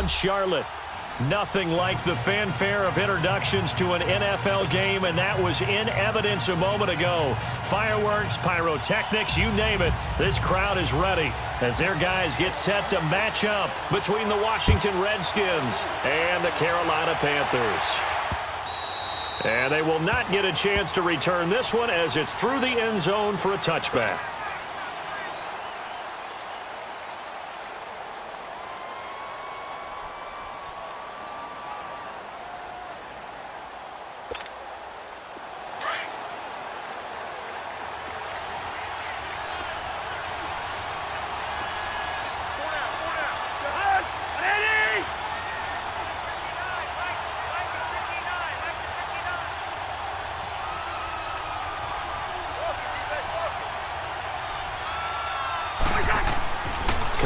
Charlotte. Nothing like the fanfare of introductions to an NFL game, and that was in evidence a moment ago. Fireworks, pyrotechnics, you name it. This crowd is ready as their guys get set to match up between the Washington Redskins and the Carolina Panthers. And they will not get a chance to return this one as it's through the end zone for a touchback.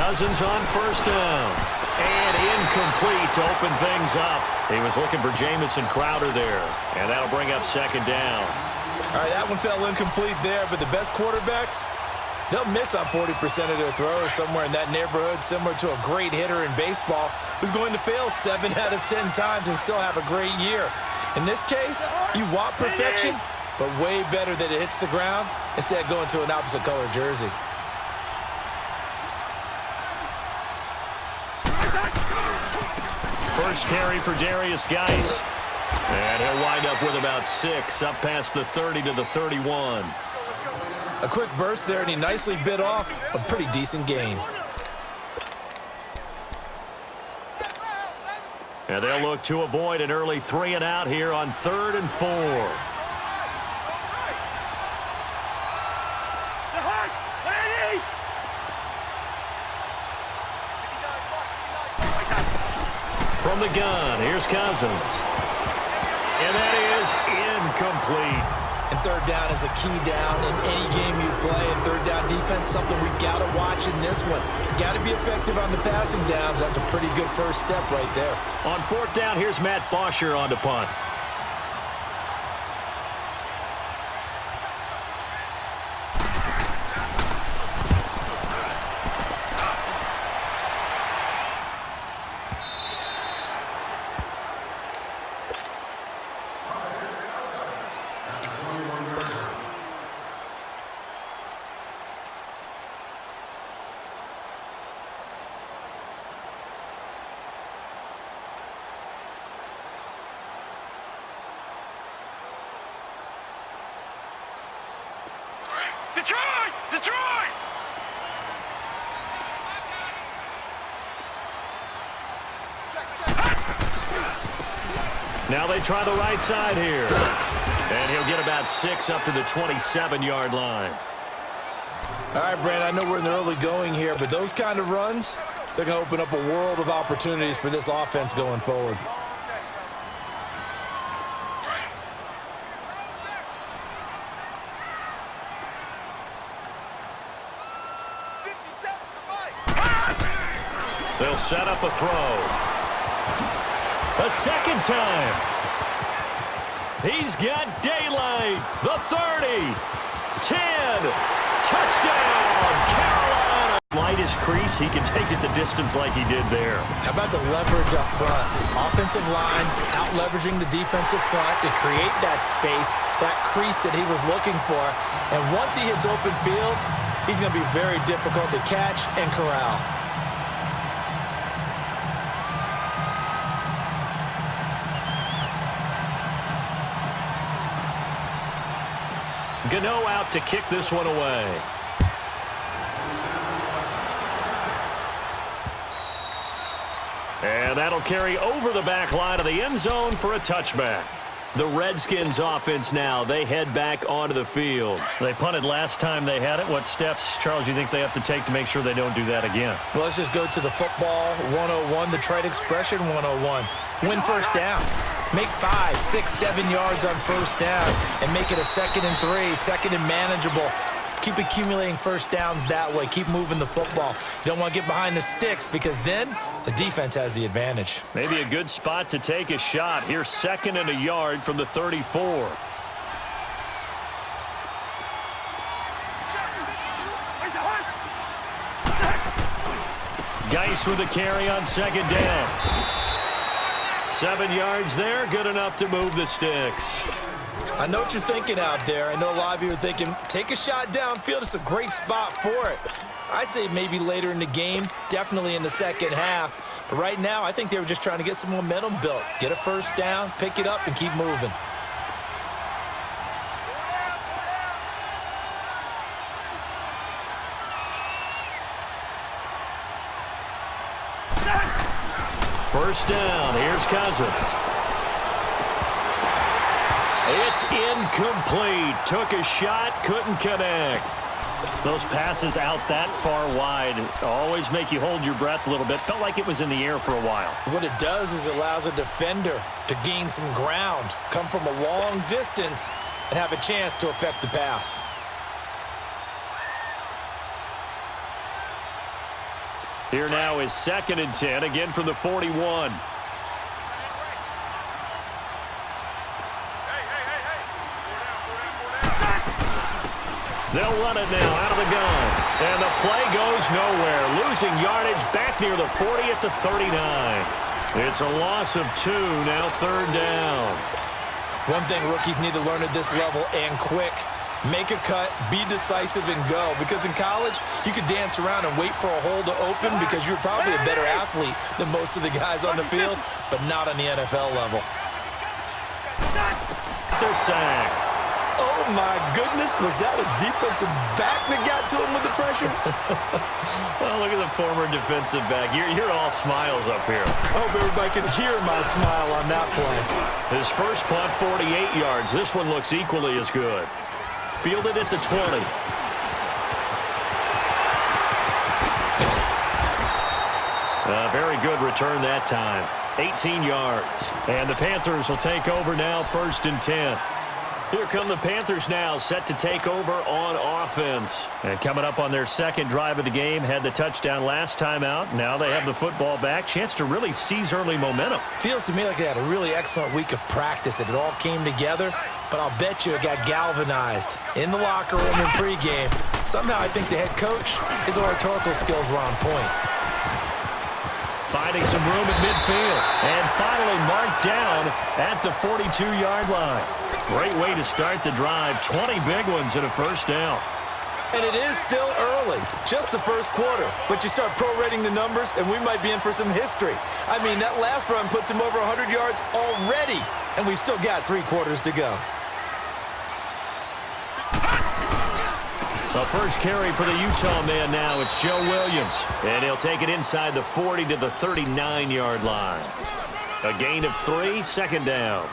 Cousins on first down. And incomplete to open things up. He was looking for Jamison Crowder there. And that'll bring up second down. All right, that one fell incomplete there, but the best quarterbacks, they'll miss on 40% of their throws, somewhere in that neighborhood, similar to a great hitter in baseball who's going to fail 7 out of 10 times and still have a great year. In this case, you want perfection, but way better that it hits the ground instead of going to an opposite color jersey. First carry for Darius Geis. And he'll wind up with about 6, up past the 30 to the 31. A quick burst there, and he nicely bit off a pretty decent gain. And they'll look to avoid an early 3 and out here on 3rd and 4. From the gun, here's Cousins. And that is incomplete. And third down is a key down in any game you play. And third down defense, something we've got to watch in this one. Got to be effective on the passing downs. That's a pretty good first step right there. On 4th down, here's Matt Bosher on to punt. Detroit! Now they try the right side here. And he'll get about 6 up to the 27-yard line. All right, Brand, I know we're in the early going here, but those kind of runs, they're going to open up a world of opportunities for this offense going forward. They'll set up a throw. A second time. He's got daylight. The 30. 10. Touchdown, Carolina. Lightest crease, he can take it the distance like he did there. How about the leverage up front? Offensive line out-leveraging the defensive front to create that space, that crease that he was looking for. And once he hits open field, he's going to be very difficult to catch and corral. Gano out to kick this one away. And that'll carry over the back line of the end zone for a touchback. The Redskins offense now, they head back onto the field. They punted last time they had it. What steps, Charles, you think they have to take to make sure they don't do that again? Well, let's just go to the football 101, the trade expression 101. Win first down. Make 5, 6, 7 yards on first down and make it a 2nd and 3, 2nd and manageable. Keep accumulating first downs that way. Keep moving the football. You don't want to get behind the sticks because then the defense has the advantage. Maybe a good spot to take a shot. Here's 2nd and a yard from the 34. Geis Davis with a carry on second down. 7 yards there, good enough to move the sticks. I know what you're thinking out there. I know a lot of you are thinking, take a shot downfield. It's a great spot for it. I'd say maybe later in the game, definitely in the second half. But right now, I think they were just trying to get some momentum built. Get a first down, pick it up, and keep moving. First down, here's Cousins. It's incomplete. Took a shot, couldn't connect. Those passes out that far wide always make you hold your breath a little bit. Felt like it was in the air for a while. What it does is it allows a defender to gain some ground, come from a long distance, and have a chance to affect the pass. Here now is 2nd and 10, again from the 41. They'll run it now out of the gun. And the play goes nowhere. Losing yardage back near the 40 at the 39. It's a loss of 2, now 3rd down. One thing rookies need to learn at this level, and quick. Make a cut, be decisive, and go. Because in college, you could dance around and wait for a hole to open because you're probably a better athlete than most of the guys on the field, but not on the NFL level. They're sacked. Oh, my goodness. Was that a defensive back that got to him with the pressure? Well, look at the former defensive back. You're all smiles up here. I hope everybody can hear my smile on that play. His first punt, 48 yards. This one looks equally as good. Fielded at the 20. A very good return that time. 18 yards. And the Panthers will take over now, 1st and 10. Here come the Panthers now, set to take over on offense. And coming up on their 2nd drive of the game, had the touchdown last time out. Now they have the football back. Chance to really seize early momentum. Feels to me like they had a really excellent week of practice. It all came together, but I'll bet you it got galvanized in the locker room in pregame. Somehow I think the head coach, his oratorical skills were on point. Finding some room at midfield. And finally marked down at the 42-yard line. Great way to start the drive. 20 big ones and a first down. And it is still early, just the first quarter. But you start prorating the numbers, and we might be in for some history. I mean, that last run puts him over 100 yards already, and we've still got 3 quarters to go. The first carry for the Utah man now, it's Joe Williams. And he'll take it inside the 40 to the 39-yard line. A gain of 3, 2nd down.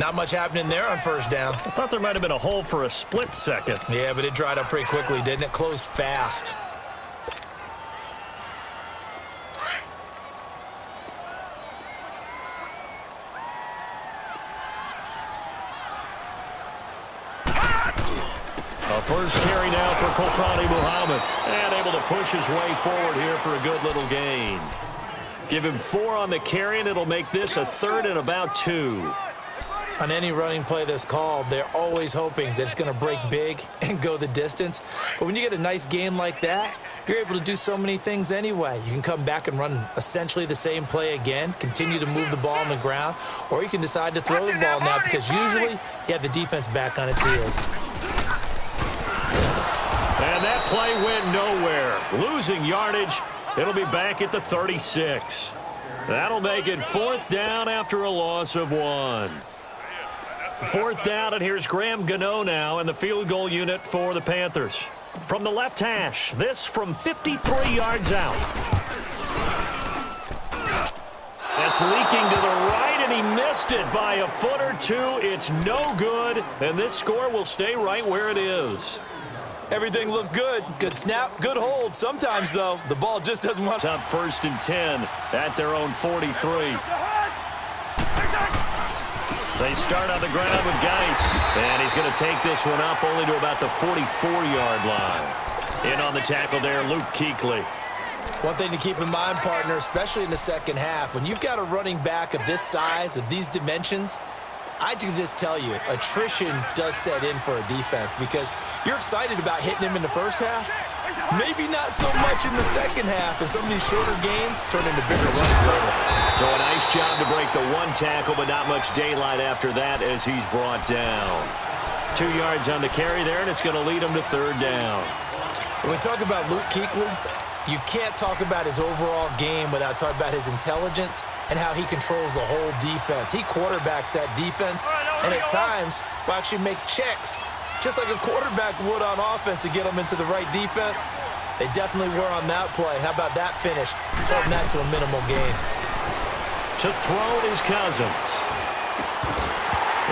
Not much happening there on first down. I thought there might have been a hole for a split second. Yeah, but it dried up pretty quickly, didn't it? Closed fast. A first carry now for Kofrani Muhammad. And able to push his way forward here for a good little gain. Give him 4 on the carry, and it'll make this a 3rd and about 2. On any running play that's called, they're always hoping that it's going to break big and go the distance. But when you get a nice game like that, you're able to do so many things anyway. You can come back and run essentially the same play again, continue to move the ball on the ground, or you can decide to throw the ball now because usually you have the defense back on its heels. And that play went nowhere. Losing yardage. It'll be back at the 36. That'll make it 4th down after a loss of 1. 4th down, and here's Graham Gano now in the field goal unit for the Panthers. From the left hash, this from 53 yards out. That's leaking to the right, and he missed it by a foot or 2. It's no good, and this score will stay right where it is. Everything looked good. Good snap, good hold. Sometimes, though, the ball just doesn't want... It's up 1st and 10 at their own 43. They start on the ground with Geis. And he's going to take this one up only to about the 44-yard line. In on the tackle there, Luke Kuechly. One thing to keep in mind, partner, especially in the second half, when you've got a running back of this size, of these dimensions, I can just tell you, attrition does set in for a defense because you're excited about hitting him in the first half. Maybe not so much in the second half, and some of these shorter gains turn into bigger runs later. So a nice job to break the one tackle, but not much daylight after that as he's brought down. 2 yards on the carry there, and it's going to lead him to third down. When we talk about Luke Kuechly, you can't talk about his overall game without talking about his intelligence and how he controls the whole defense. He quarterbacks that defense, and at times will actually make checks, just like a quarterback would on offense to get them into the right defense. They definitely were on that play. How about that finish? Holding that to a minimal gain. To throw is Cousins.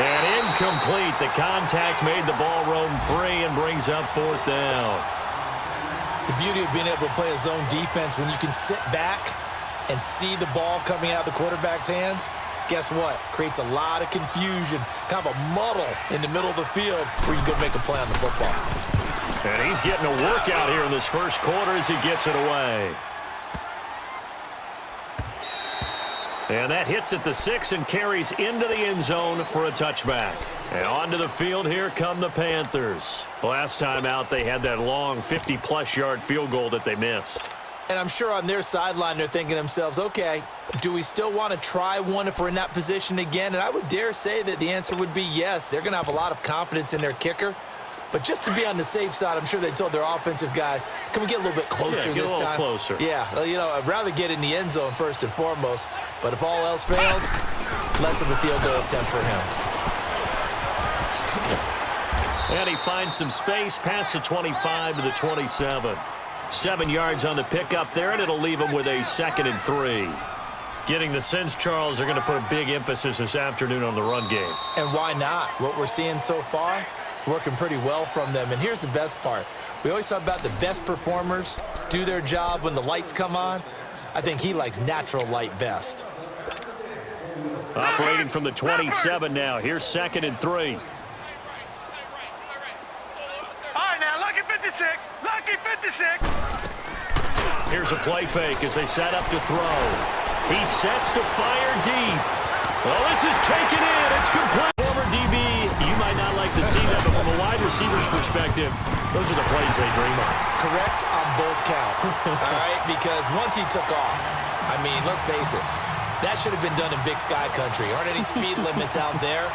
And incomplete. The contact made the ball roam free and brings up fourth down. The beauty of being able to play a zone defense when you can sit back and see the ball coming out of the quarterback's hands, guess what? Creates a lot of confusion, kind of a muddle in the middle of the field where you can go make a play on the football. And he's getting a workout here in this first quarter as he gets it away. And that hits at the 6 and carries into the end zone for a touchback. And onto the field, here come the Panthers. Last time out, they had that long 50-plus yard field goal that they missed. And I'm sure on their sideline, they're thinking to themselves, okay, do we still want to try one if we're in that position again? And I would dare say that the answer would be yes. They're going to have a lot of confidence in their kicker. But just to be on the safe side, I'm sure they told their offensive guys, can we get a little bit closer this time? Get a little closer. Yeah, you know, I'd rather get in the end zone first and foremost. But if all else fails, less of a field goal attempt for him. And he finds some space past the 25 to the 27. 7 yards on the pickup there, and it'll leave him with a 2nd and 3. Getting the sense, Charles, they're going to put a big emphasis this afternoon on the run game. And why not? What we're seeing so far, working pretty well from them. And here's the best part. We always talk about the best performers do their job when the lights come on. I think he likes natural light best. Operating from the 27 now. Here's 2nd and 3. All right, now, lucky 56. Lucky 56. Here's a play fake as they set up to throw. He sets to fire deep. Well, this is taken in. It's complete. Former DB, you might not like to see that, but from a wide receiver's perspective, those are the plays they dream of. Correct on both counts, all right? Because once he took off, I mean, let's face it, that should have been done in Big Sky Country. Aren't any speed limits out there?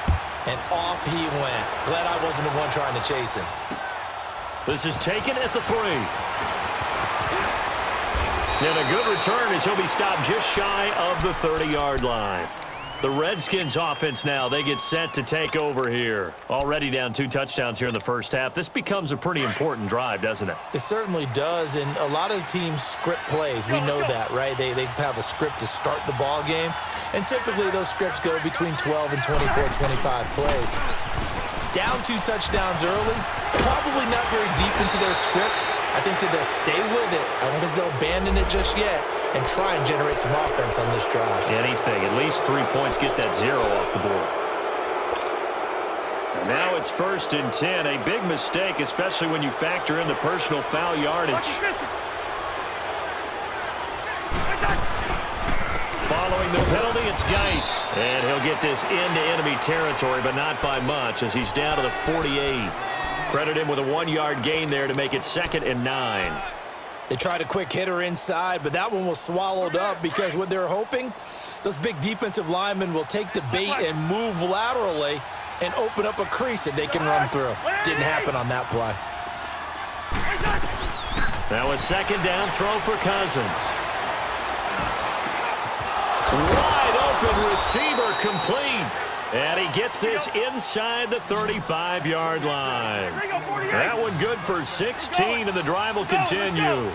And off he went. Glad I wasn't the one trying to chase him. This is taken at the 3. And a good return as he'll be stopped just shy of the 30-yard line. The Redskins offense now, they get set to take over here. Already down 2 touchdowns here in the first half. This becomes a pretty important drive, doesn't it? It certainly does, and a lot of teams script plays. We know that, right? They have a script to start the ball game, and typically those scripts go between 12 and 24, 25 plays. Down 2 touchdowns early, probably not very deep into their script. I think that they'll stay with it. I don't think they'll abandon it just yet and try and generate some offense on this drive. Anything. At least 3 points, get that 0 off the board. And now it's 1st and 10. A big mistake, especially when you factor in the personal foul yardage. Following the penalty, it's Geis. And he'll get this into enemy territory, but not by much as he's down to the 48. Credit him with a 1-yard gain there to make it 2nd and 9. They tried a quick hitter inside, but that one was swallowed up because what they're hoping, those big defensive linemen will take the bait and move laterally and open up a crease that they can run through. Didn't happen on that play. Now a 2nd down throw for Cousins. Wide open receiver complete. And he gets this inside the 35-yard line. That one good for 16, and the drive will continue.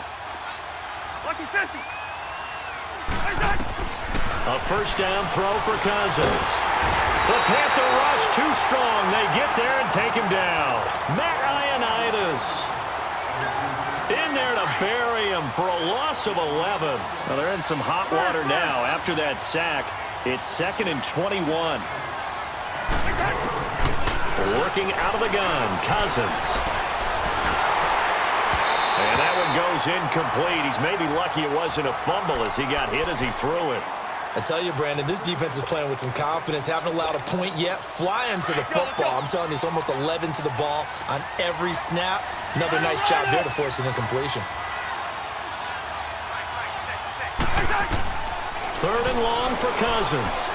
A 1st down throw for Cousins. The Panther rush too strong. They get there and take him down. Matt Ioannidis in there to bury him for a loss of 11. Well, they're in some hot water now. After that sack, it's 2nd and 21. Working out of the gun, Cousins. And that one goes incomplete. He's maybe lucky it wasn't a fumble as he got hit as he threw it. I tell you, Brandon, this defense is playing with some confidence. Haven't allowed a point yet. Flying to the football. I'm telling you, it's almost 11 to the ball on every snap. Another nice job there to force an incompletion. 3rd and long for Cousins.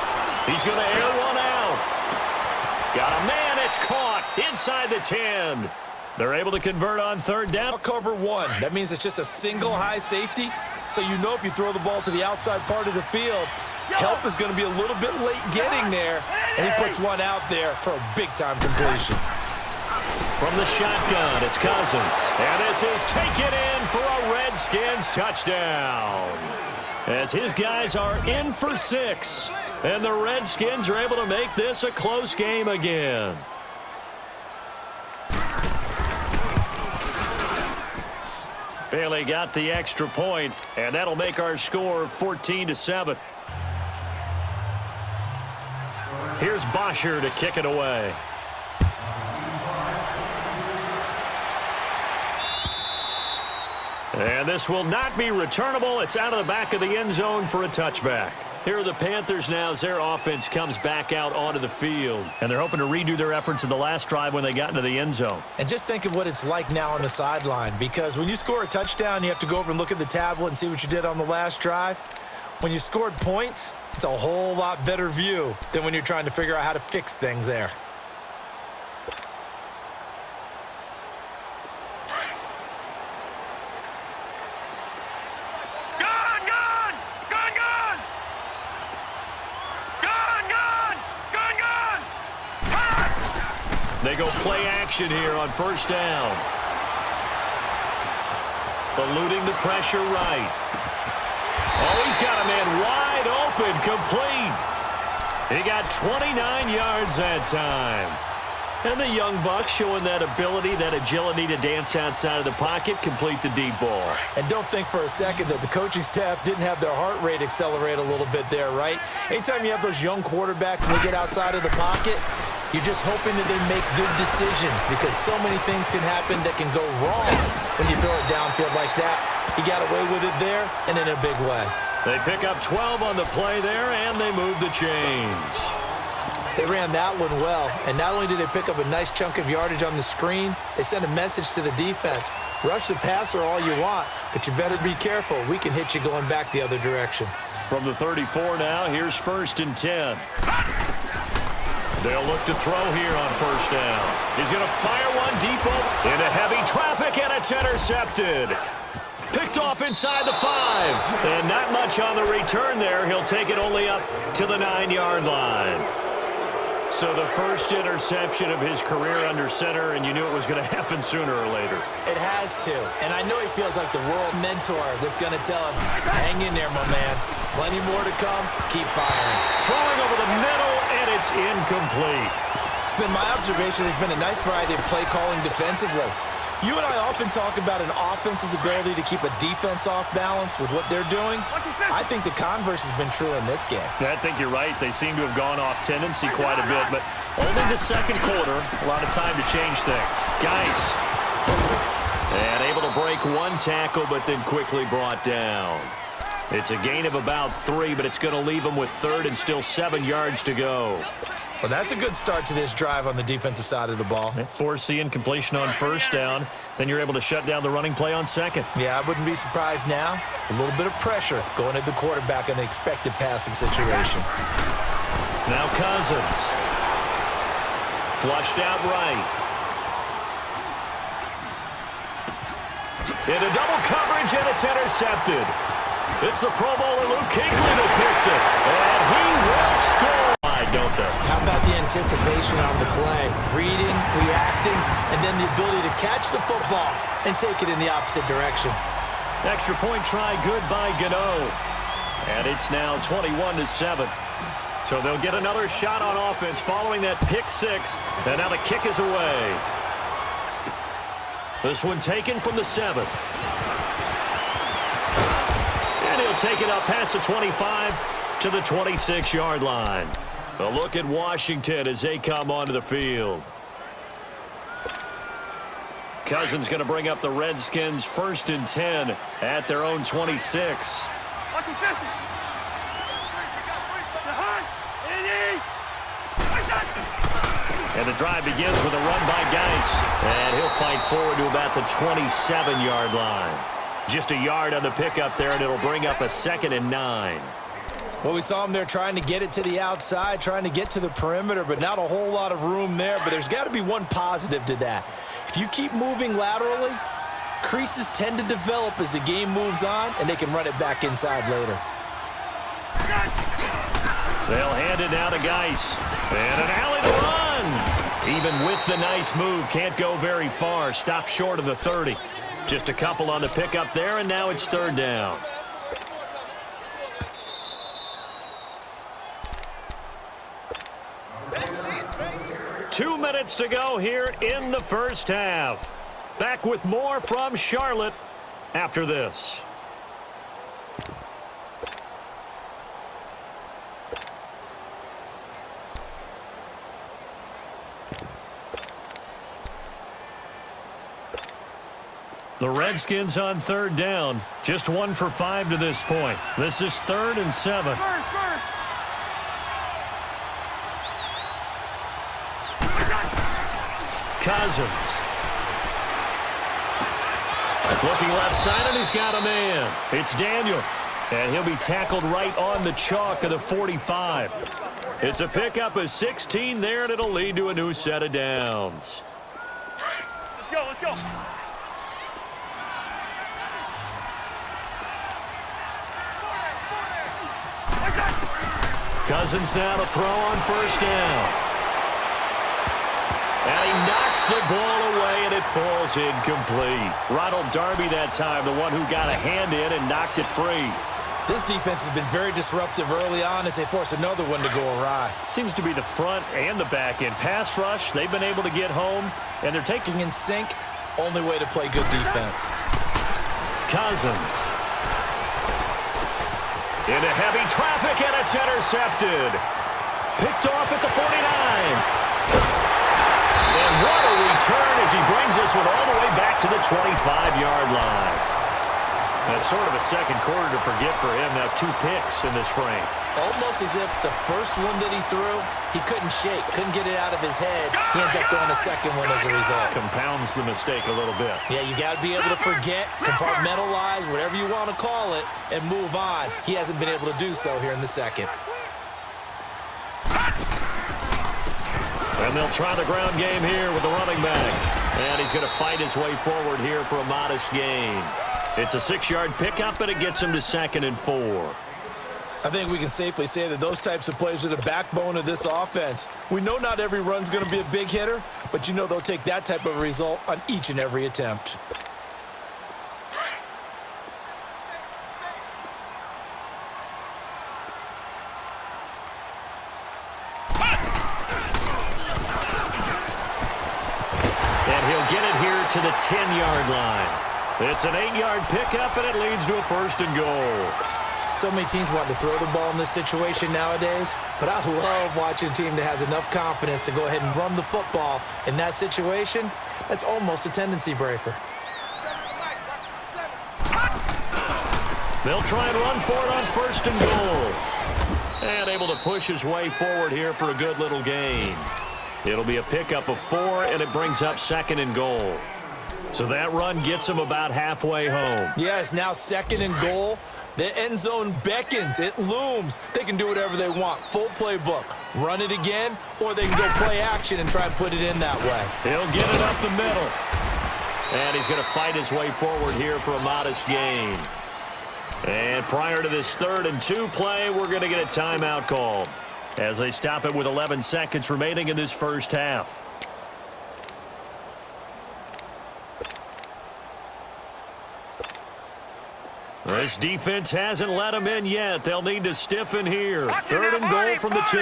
He's going to air one out. Got a man. It's caught inside the 10. They're able to convert on 3rd down. I'll cover 1. That means it's just a single high safety. So you know if you throw the ball to the outside part of the field, help is going to be a little bit late getting there. And he puts one out there for a big-time completion. From the shotgun, it's Cousins. And this is taken in for a Redskins touchdown. As his guys are in for 6. And the Redskins are able to make this a close game again. Bailey got the extra point, and that'll make our score 14-7. Here's Bosher to kick it away. And this will not be returnable. It's out of the back of the end zone for a touchback. Here are the Panthers now as their offense comes back out onto the field. And they're hoping to redo their efforts in the last drive when they got into the end zone. And just think of what it's like now on the sideline, because when you score a touchdown, you have to go over and look at the tablet and see what you did on the last drive. When you scored points, it's a whole lot better view than when you're trying to figure out how to fix things there. They go play action here on 1st down. Eluding the pressure right. Oh, he's got a man wide open, complete. He got 29 yards that time. And the young buck showing that ability, that agility to dance outside of the pocket, complete the deep ball. And don't think for a second that the coaching staff didn't have their heart rate accelerate a little bit there, right? Anytime you have those young quarterbacks and they get outside of the pocket, you're just hoping that they make good decisions, because so many things can happen that can go wrong when you throw it downfield like that. He got away with it there and in a big way. They pick up 12 on the play there, and they move the chains. They ran that one well, and not only did they pick up a nice chunk of yardage on the screen, they sent a message to the defense. Rush the passer all you want, but you better be careful. We can hit you going back the other direction. From the 34 now, here's 1st and 10. They'll look to throw here on 1st down. He's going to fire one deep into heavy traffic, and it's intercepted. Picked off inside the 5. And not much on the return there. He'll take it only up to the 9-yard line. So the first interception of his career under center, and you knew it was going to happen sooner or later. It has to. And I know he feels like the world mentor that's going to tell him, hang in there, my man. Plenty more to come. Keep firing. Throwing over the middle, and it's incomplete. It's been my observation there's been a nice variety of play calling defensively. You and I often talk about an offense's ability to keep a defense off balance with what they're doing. I think the converse has been true in this game. I think you're right. They seem to have gone off tendency quite a bit, but only the second quarter. A lot of time to change things. Geis. And able to break one tackle, but then quickly brought down. It's a gain of about 3, but it's going to leave them with 3rd and still 7 yards to go. Well, that's a good start to this drive on the defensive side of the ball. Force the incompletion on 1st down. Then you're able to shut down the running play on 2nd. Yeah, I wouldn't be surprised now. A little bit of pressure going at the quarterback in the expected passing situation. Now Cousins. Flushed out right. Into double coverage, and it's intercepted. It's the Pro Bowler Luke Kuechly that picks it. And he will score. Don't they? How about the anticipation on the play? Reading, reacting, and then the ability to catch the football and take it in the opposite direction. Extra point try good by Gano. And it's now 21-7. So they'll get another shot on offense following that pick 6. And now the kick is away. This one taken from the 7th. And he'll take it up past the 25 to the 26-yard line. A look at Washington as they come onto the field. Cousins going to bring up the Redskins 1st and 10 at their own 26. And the drive begins with a run by Geis. And he'll fight forward to about the 27-yard line. Just a yard on the pickup there, and it'll bring up a 2nd and 9. Well, we saw him there trying to get it to the outside, trying to get to the perimeter, but not a whole lot of room there. But there's got to be one positive to that. If you keep moving laterally, creases tend to develop as the game moves on, and they can run it back inside later. They'll hand it now to Geis. And an alley to run. Even with the nice move, can't go very far. Stopped short of the 30. Just a couple on the pickup there, and now it's 3rd down. Two minutes to go here in the first half. Back with more from Charlotte after this. The Redskins on 3rd down. Just 1 for 5 to this point. This is 3rd and 7. Cousins. Looking left side, and he's got a man. It's Daniel. And he'll be tackled right on the chalk of the 45. It's a pickup of 16 there, and it'll lead to a new set of downs. Let's go, let's go. Cousins now to throw on 1st down. And he knocks the ball away, and it falls incomplete. Ronald Darby that time, the one who got a hand in and knocked it free. This defense has been very disruptive early on as they force another one to go awry. Seems to be the front and the back end. Pass rush, they've been able to get home, and they're taking in sync, only way to play good defense. Cousins. Into heavy traffic, and it's intercepted. Picked off at the 49. And what a return as he brings this one all the way back to the 25-yard line. That's sort of a second quarter to forget for him. Now 2 picks in this frame. Almost as if the first one that he threw, he couldn't shake, couldn't get it out of his head. He ends up throwing a second one as a result. Compounds the mistake a little bit. Yeah, you got to be able to forget, compartmentalize, whatever you want to call it, and move on. He hasn't been able to do so here in the second. And they'll try the ground game here with the running back. And he's going to fight his way forward here for a modest gain. It's a 6-yard pickup, and it gets him to 2nd and 4. I think we can safely say that those types of plays are the backbone of this offense. We know not every run's going to be a big hitter, but you know they'll take that type of result on each and every attempt. And he'll get it here to the 10-yard line. It's an 8-yard pickup, and it leads to a 1st and goal. So many teams want to throw the ball in this situation nowadays, but I love watching a team that has enough confidence to go ahead and run the football in that situation. That's almost a tendency breaker. They'll try and run for it on 1st and goal. And able to push his way forward here for a good little gain. It'll be a pickup of 4, and it brings up 2nd and goal. So that run gets him about halfway home. Yeah, it's now 2nd and goal. The end zone beckons. It looms. They can do whatever they want. Full playbook. Run it again, or they can go play action and try and put it in that way. He'll get it up the middle. And he's going to fight his way forward here for a modest gain. And prior to this 3rd and 2 play, we're going to get a timeout called as they stop it with 11 seconds remaining in this first half. This defense hasn't let them in yet. They'll need to stiffen here. 3rd and goal from the 2.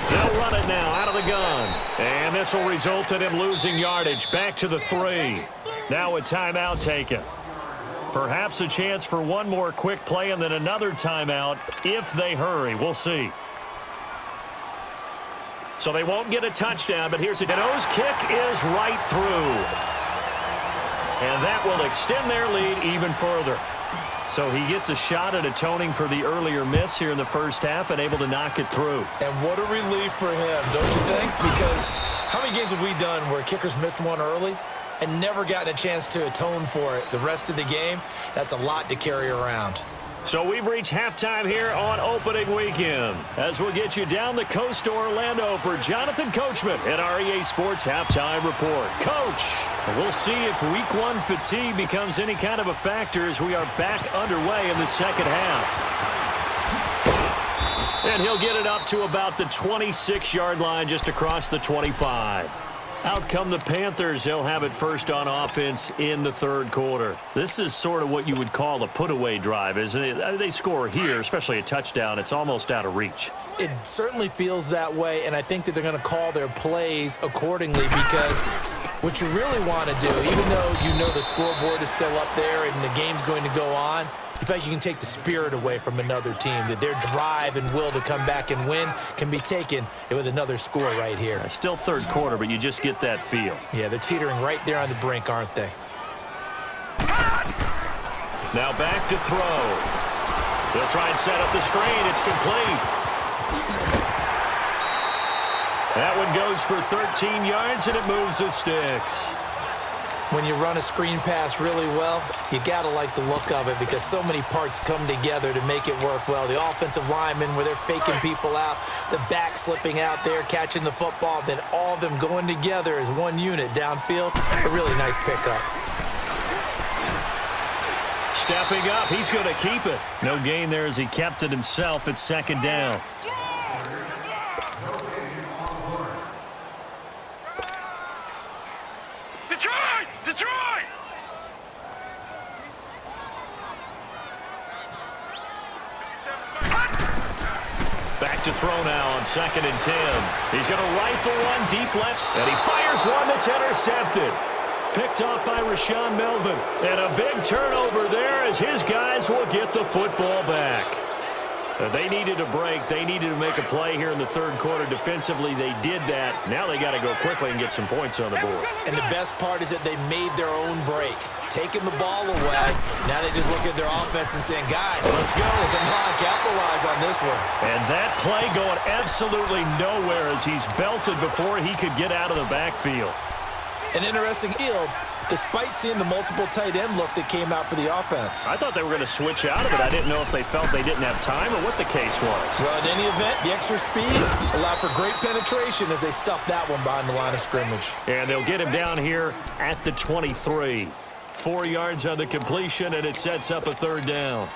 They'll run it now out of the gun. And this will result in him losing yardage back to the 3. Now a timeout taken. Perhaps a chance for one more quick play and then another timeout if they hurry. We'll see. So they won't get a touchdown, but here's a nose kick is right through. And that will extend their lead even further. So he gets a shot at atoning for the earlier miss here in the first half and able to knock it through. And what a relief for him, don't you think? Because how many games have we done where kickers missed one early and never gotten a chance to atone for it the rest of the game? That's a lot to carry around. So we've reached halftime here on opening weekend. As we'll get you down the coast to Orlando for Jonathan Coachman at our EA Sports Halftime Report. Coach, we'll see if week one fatigue becomes any kind of a factor as we are back underway in the second half. And he'll get it up to about the 26-yard line just across the 25. Out come the Panthers. They'll have it first on offense in the third quarter. This is sort of what you would call a put-away drive, isn't it? They score here, especially a touchdown. It's almost out of reach. It certainly feels that way, and I think that they're going to call their plays accordingly because what you really want to do, even though you know the scoreboard is still up there and the game's going to go on, you feel like you can take the spirit away from another team, that their drive and will to come back and win can be taken with another score right here. Still third quarter, but you just get that feel. Yeah, they're teetering right there on the brink, aren't they? Now back to throw. They'll try and set up the screen. It's complete. That one goes for 13 yards, and it moves the sticks. When you run a screen pass really well, you got to like the look of it because so many parts come together to make it work well. The offensive linemen where they're faking people out, the back slipping out there, catching the football, then all of them going together as one unit downfield. A really nice pickup. Stepping up, he's going to keep it. No gain there as he kept it himself. It's second down. Detroit! Back to throw now on 2nd and 10. He's going to rifle one deep left, and he fires one that's intercepted. Picked off by Rashawn Melvin. And a big turnover there as his guys will get the football back. They needed a break. They needed to make a play here in the third quarter. Defensively, they did that. Now they got to go quickly and get some points on the board. And the best part is that they made their own break. Taking the ball away. Now they just look at their offense and saying, guys, let's go. Come on, capitalize on this one. And that play going absolutely nowhere as he's belted before he could get out of the backfield. An interesting field, despite seeing the multiple tight end look that came out for the offense. I thought they were going to switch out of it. I didn't know if they felt they didn't have time or what the case was. Well, in any event, the extra speed allowed for great penetration as they stuffed that one behind the line of scrimmage. And they'll get him down here at the 23. 4 yards on the completion, and it sets up a third down.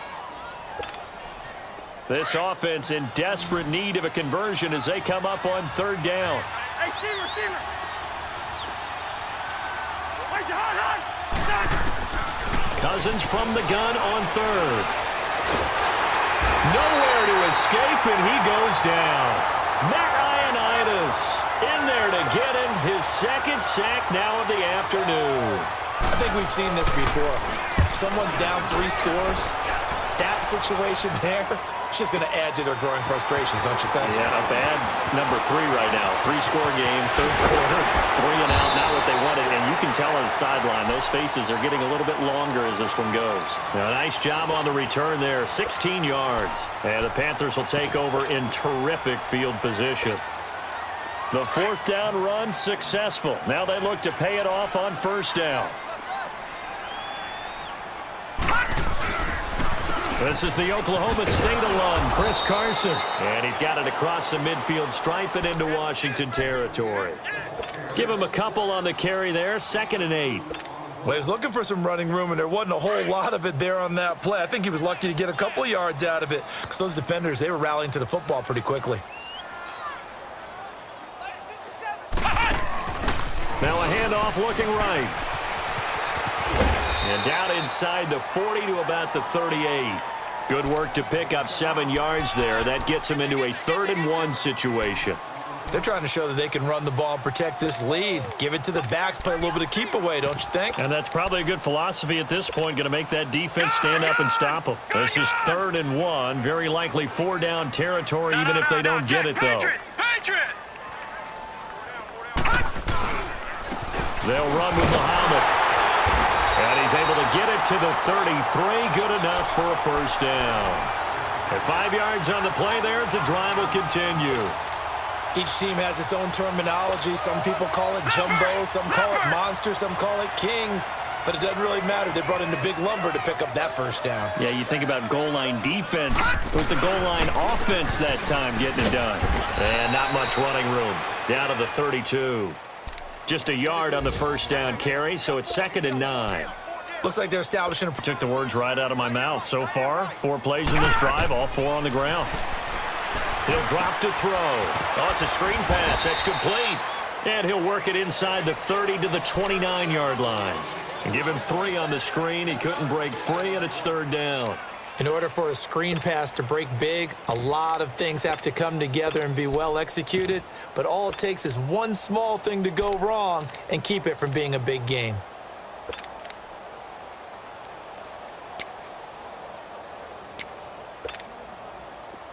This offense in desperate need of a conversion as they come up on third down. Hey, receiver! Cousins from the gun on third. Nowhere to escape, and he goes down. Matt Ioannidis in there to get him his second sack now of the afternoon. I think we've seen this before. Someone's down 3 scores. That situation there, it's just going to add to their growing frustrations, don't you think? Yeah, a bad number 3 right now. 3-score game, third quarter, 3 and out, not what they wanted. And you can tell on the sideline, those faces are getting a little bit longer as this one goes. Now, nice job on the return there, 16 yards. And the Panthers will take over in terrific field position. The 4th down run successful. Now they look to pay it off on first down. This is the Oklahoma State alum, Chris Carson. And he's got it across the midfield stripe and into Washington territory. Give him a couple on the carry there, 2nd and 8. Well, he was looking for some running room, and there wasn't a whole lot of it there on that play. I think he was lucky to get a couple of yards out of it because those defenders, they were rallying to the football pretty quickly. Now a handoff looking right. And down inside the 40 to about the 38. Good work to pick up 7 yards there. That gets him into a 3rd and 1 situation. They're trying to show that they can run the ball and protect this lead. Give it to the backs, play a little bit of keep away, don't you think? And that's probably a good philosophy at this point, going to make that defense stand up and stop them. This is 3rd and 1. Very likely 4-down territory, even if they don't get it, though. They'll run with Muhammad. And he's able to get it to the 33. Good enough for a first down. And 5 yards on the play there as the drive will continue. Each team has its own terminology. Some people call it jumbo, some call it monster, some call it king. But it doesn't really matter. They brought in the big lumber to pick up that first down. Yeah, you think about goal line defense with the goal line offense that time getting it done. And not much running room. Down to the 32. Just a yard on the first down carry, so it's 2nd and 9. Looks like they're establishing a... Took the words right out of my mouth. So far, 4 plays in this drive, all 4 on the ground. He'll drop to throw. Oh, it's a screen pass. That's complete. And he'll work it inside the 30 to the 29-yard line. And give him 3 on the screen. He couldn't break free, and it's 3rd down. In order for a screen pass to break big, a lot of things have to come together and be well executed. But all it takes is one small thing to go wrong and keep it from being a big game.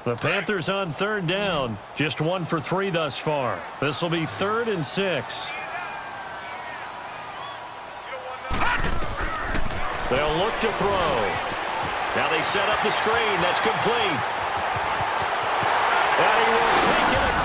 The Panthers on 3rd down. Just 1 for 3 thus far. This will be 3rd and 6. They'll look to throw. Now they set up the screen. That's complete. And he will take it